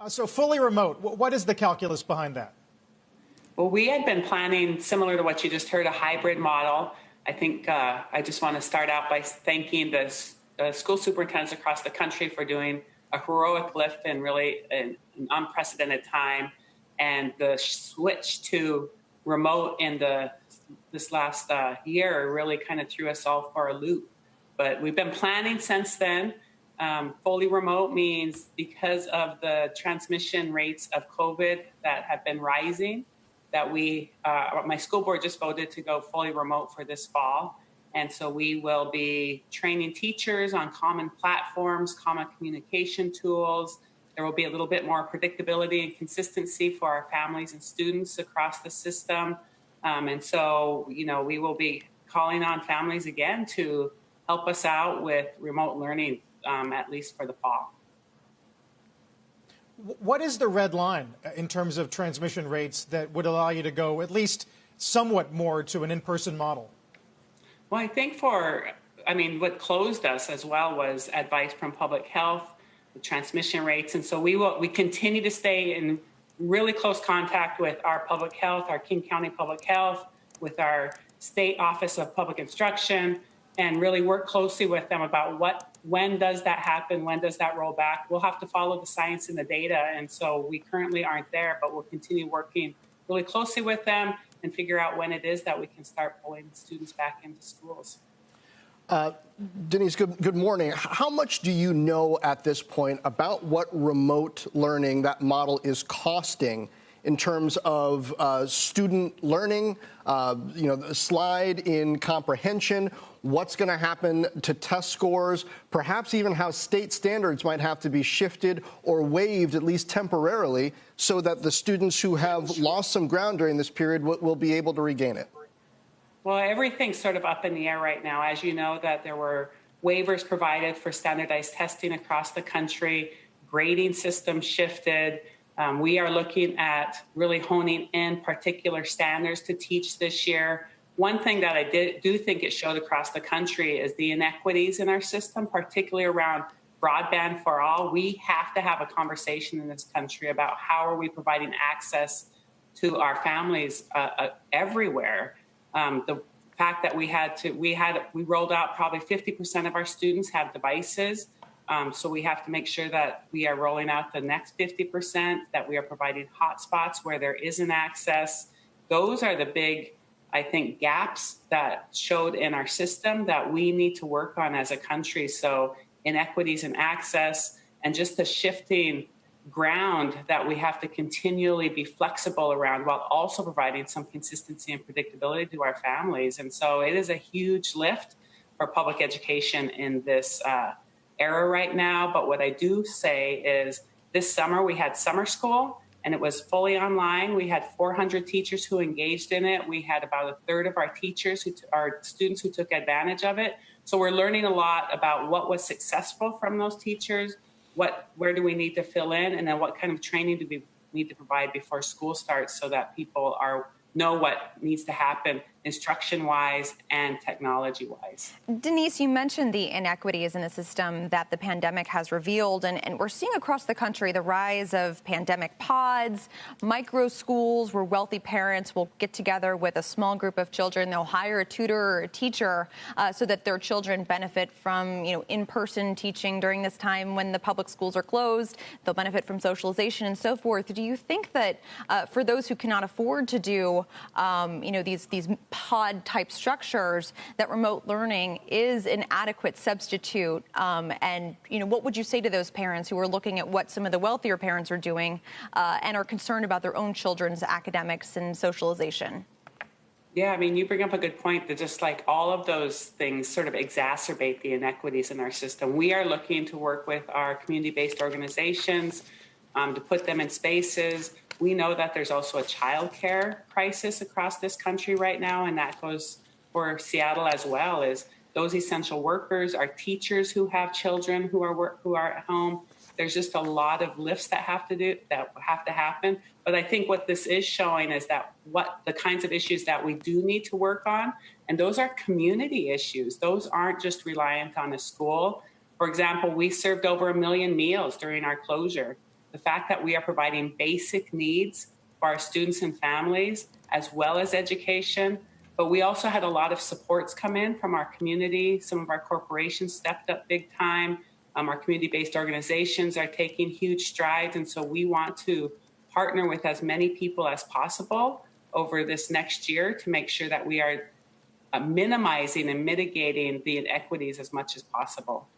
So fully remote, what is the calculus behind that? Well, we had been planning, similar to what you just heard, a hybrid model. I think I just want to start out by thanking the school superintendents across the country for doing a heroic lift in really an unprecedented time. And the switch to remote in this last year really kind of threw us all for a loop. But we've been planning since then. Fully remote means because of the transmission rates of COVID that have been rising, that my school board just voted to go fully remote for this fall. And so we will be training teachers on common platforms, common communication tools. There will be a little bit more predictability and consistency for our families and students across the system. And so, we will be calling on families again to help us out with remote learning, at least for the fall. What is the red line in terms of transmission rates that would allow you to go at least somewhat more to an in-person model? Well, I think what closed us as well was advice from public health, the transmission rates. And so we continue to stay in really close contact with our public health, our King County Public Health, with our State Office of Public Instruction, and really work closely with them about when does that happen, when does that roll back. We'll have to follow the science and the data, and so we currently aren't there, but we'll continue working really closely with them and figure out when it is that we can start pulling students back into schools. Denise, good morning. How much do you know at this point about what remote learning, that model, is costing in terms of student learning, the slide in comprehension, what's going to happen to test scores, perhaps even how state standards might have to be shifted or waived, at least temporarily, so that the students who have lost some ground during this period will be able to regain it? Well, everything's sort of up in the air right now. As you know, that there were waivers provided for standardized testing across the country, grading systems shifted. We are looking at really honing in particular standards to teach this year. One thing that I do think it showed across the country is the inequities in our system, particularly around broadband for all. We have to have a conversation in this country about how are we providing access to our families everywhere. The fact that we rolled out probably 50% of our students have devices. So we have to make sure that we are rolling out the next 50%, that we are providing hotspots where there isn't access. Those are the big, I think, gaps that showed in our system that we need to work on as a country. So inequities in access and just the shifting ground that we have to continually be flexible around while also providing some consistency and predictability to our families. And so it is a huge lift for public education in this era right now. But what I do say is this summer we had summer school and it was fully online. We had 400 teachers who engaged in it. We had about a third of our teachers, our students who took advantage of it. So we're learning a lot about what was successful from those teachers, where do we need to fill in, and then what kind of training do we need to provide before school starts so that people know what needs to happen instruction-wise and technology-wise. Denise, you mentioned the inequities in the system that the pandemic has revealed, and we're seeing across the country the rise of pandemic pods, micro schools where wealthy parents will get together with a small group of children. They'll hire a tutor or a teacher so that their children benefit from, in-person teaching during this time when the public schools are closed. They'll benefit from socialization and so forth. Do you think that for those who cannot afford to do, these pod-type structures, that remote learning is an adequate substitute? And what would you say to those parents who are looking at what some of the wealthier parents are doing and are concerned about their own children's academics and socialization? Yeah, you bring up a good point that just like all of those things sort of exacerbate the inequities in our system. We are looking to work with our community-based organizations to put them in spaces. We know that there's also a child care crisis across this country right now, and that goes for Seattle as well, is those essential workers, our teachers who have children who are at home. There's just a lot of lifts that have to happen. But I think what this is showing is that what the kinds of issues that we do need to work on, and those are community issues. Those aren't just reliant on a school. For example, we served over 1 million meals during our closure. the fact that we are providing basic needs for our students and families, as well as education. But we also had a lot of supports come in from our community. Some of our corporations stepped up big time. Our community-based organizations are taking huge strides. And so we want to partner with as many people as possible over this next year to make sure that we are minimizing and mitigating the inequities as much as possible.